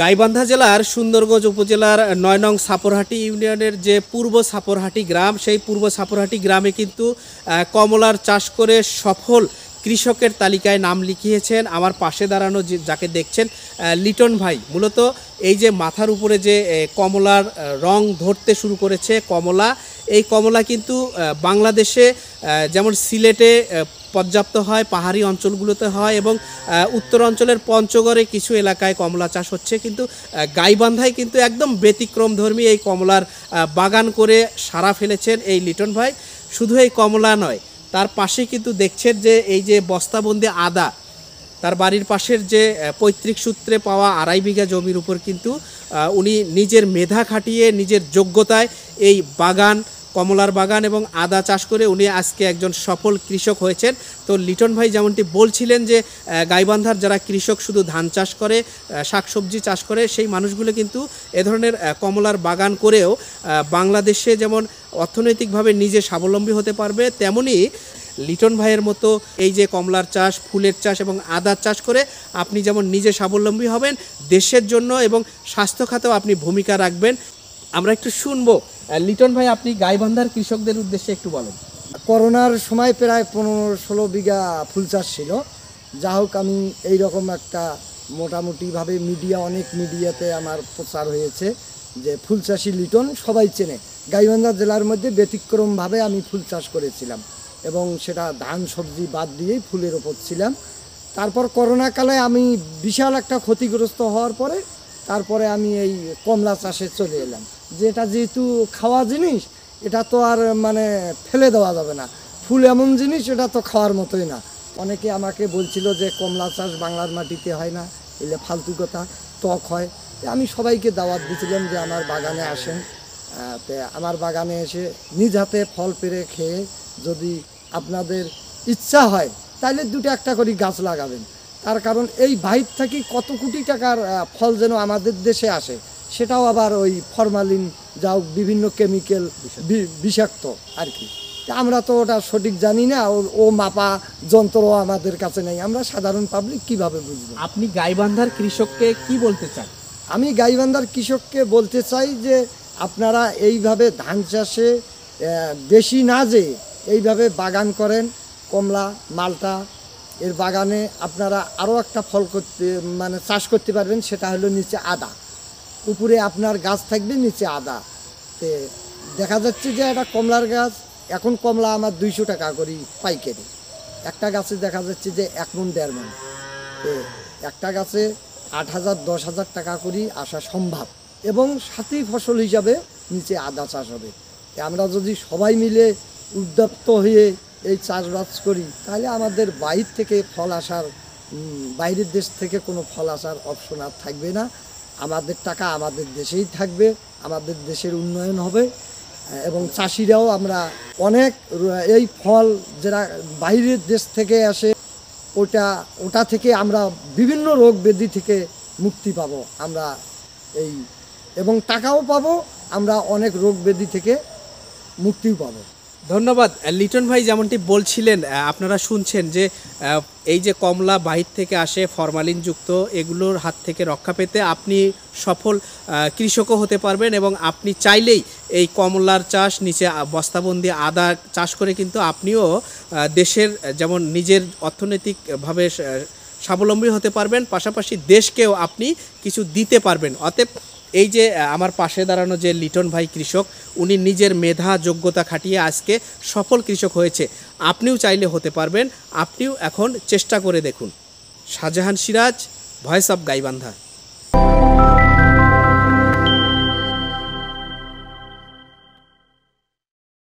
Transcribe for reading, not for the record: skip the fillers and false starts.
গাইবান্ধা জেলার সুন্দরগঞ্জ উপজেলার ৯ নং সাপরহাটি ইউনিয়নের যে পূর্ব সাপরহাটি গ্রাম, সেই পূর্ব সাপরহাটি গ্রামে কিন্তু কমলার চাষ করে সফল কৃষকের তালিকায় নাম লিখিয়েছেন আমার পাশে দাঁড়ানো যাকে দেখছেন লিটন ভাই। মূলত এই যে মাথার উপরে যে কমলার রং ধরতে শুরু করেছে কমলা, এই কমলা কিন্তু বাংলাদেশে যেমন সিলেটে পর্যাপ্ত হয়, পাহাড়ি অঞ্চলগুলোতে হয় এবং উত্তর অঞ্চলের পঞ্চগড়ে কিছু এলাকায় কমলা চাষ হচ্ছে, কিন্তু গাইবান্ধায় কিন্তু একদম ব্যতিক্রমধর্মী এই কমলার বাগান করে সারা ফেলেছেন এই লিটন ভাই। শুধু এই কমলা নয়, তার পাশে কিন্তু দেখছেন যে এই যে বস্তাবন্দি আদা, তার বাড়ির পাশের যে পৈতৃক সূত্রে পাওয়া 2.5 বিঘা জমির উপর কিন্তু উনি নিজের মেধা খাটিয়ে নিজের যোগ্যতায় এই বাগান, কমলার বাগান এবং আদা চাষ করে উনি আজকে একজন সফল কৃষক হয়েছেন। তো লিটন ভাই যেমনটি বলছিলেন যে গাইবান্ধার যারা কৃষক শুধু ধান চাষ করে, শাকসবজি চাষ করে, সেই মানুষগুলো কিন্তু এ ধরনের কমলার বাগান করেও বাংলাদেশে যেমন অর্থনৈতিকভাবে নিজে স্বাবলম্বী হতে পারবে, তেমনি লিটন ভাইয়ের মতো এই যে কমলার চাষ, ফুলের চাষ এবং আদার চাষ করে আপনি যেমন নিজে স্বাবলম্বী হবেন, দেশের জন্য এবং স্বাস্থ্য খাতেও আপনি ভূমিকা রাখবেন। আমরা একটু শুনবো। লিটন ভাই, আপনি গাইবান্ধার কৃষকদের উদ্দেশ্যে একটু বলেন। করোনার সময় প্রায় 15-16 বিঘা ফুল চাষ ছিল। যা হোক, আমি এইরকম একটা মোটামুটিভাবে অনেক মিডিয়াতে আমার প্রচার হয়েছে যে ফুল চাষি লিটন সবাই চেনে। গাইবান্ধা জেলার মধ্যে ব্যতিক্রমভাবে আমি ফুল চাষ করেছিলাম এবং সেটা ধান সবজি বাদ দিয়েই ফুলের ওপর ছিলাম। তারপর করোনাকালে আমি বিশাল একটা ক্ষতিগ্রস্ত হওয়ার পরে তারপরে আমি এই কমলা চাষে চলে এলাম। যেটা যেহেতু খাওয়া জিনিস, এটা তো আর ফেলে দেওয়া যাবে না। ফুল এমন জিনিস, এটা তো খাওয়ার মতোই না। অনেকে আমাকে বলছিল যে কমলা চাষ বাংলার মাটিতে হয় না, এলে ফালতু কথা, টক হয়। আমি সবাইকে দাওয়াত দিয়েছিলাম যে আমার বাগানে আসেন, আমার বাগানে এসে নিজ হাতে ফল পেড়ে খেয়ে যদি আপনাদের ইচ্ছা হয় তাহলে 2-1টা করে গাছ লাগাবেন। তার কারণ এই বাইরে থেকে কত কোটি টাকার ফল যেন আমাদের দেশে আসে, সেটাও আবার ওই ফরমালিন যাও বিভিন্ন কেমিক্যাল বিষাক্ত আর কি। আমরা তো ওটা সঠিক জানি না, ও মাপা যন্ত্র আমাদের কাছে নেই, আমরা সাধারণ পাবলিক কিভাবে বুঝবো। আপনি গাইবান্ধার কৃষককে কি বলতে চান? আমি গাইবান্ধার কৃষককে বলতে চাই যে আপনারা এইভাবে ধান চাষে বেশি না যেয়ে এইভাবে বাগান করেন। কমলা, মালটা এর বাগানে আপনারা আরও একটা ফল করতে চাষ করতে পারবেন, সেটা হলো নিচে আদা। উপরে আপনার গাছ থাকবে, নিচে আদা। দেখা যাচ্ছে যে একটা কমলার গাছ, এখন কমলা আমার 200 টাকা করে পাইকারি। একটা গাছে দেখা যাচ্ছে যে 1 মণ 1.5 মণ। একটা গাছে 8,000-10,000 টাকা করে আসা সম্ভব এবং সাথী ফসল হিসাবে নিচে আদা চাষ হবে। আমরা যদি সবাই মিলে উদ্যপ্ত হয়ে এই চাষবাস করি তাহলে আমাদের বাইরে থেকে ফল আসার, বাইরের দেশ থেকে কোনো ফল আসার অপশন আর থাকবে না। আমাদের টাকা আমাদের দেশেই থাকবে, আমাদের দেশের উন্নয়ন হবে এবং চাষিরাও আমরা অনেক এই ফল যারা বাইরের দেশ থেকে আসে ওটা থেকে আমরা বিভিন্ন রোগ ব্যাধি থেকে মুক্তি পাবো আমরা এবং টাকাও পাবো, আমরা অনেক রোগ ব্যাধি থেকে মুক্তিও পাবো। ধন্যবাদ। লিটন ভাই যেমনটি বলছিলেন, আপনারা শুনছেন যে এই যে কমলা বাহির থেকে আসে ফরমালিনযুক্ত, এগুলোর হাত থেকে রক্ষা পেতে আপনি সফল কৃষকও হতে পারবেন এবং আপনি চাইলেই এই কমলার চাষ, নিচে বস্তাবন্দি আদা চাষ করে কিন্তু আপনিও দেশের যেমন নিজের অর্থনৈতিকভাবে স্বাবলম্বী হতে পারবেন, পাশাপাশি দেশকেও আপনি কিছু দিতে পারবেন। অতএব এই যে আমার পাশে দাঁড়ানো যে লিটন ভাই কৃষক, উনি নিজের মেধা যোগ্যতা খাটিয়ে আজকে সফল কৃষক হয়েছে। আপনিও চাইলে হতে পারবেন, আপনিও এখন চেষ্টা করে দেখুন। Shahjahan Siraj, voice of Gaibandha.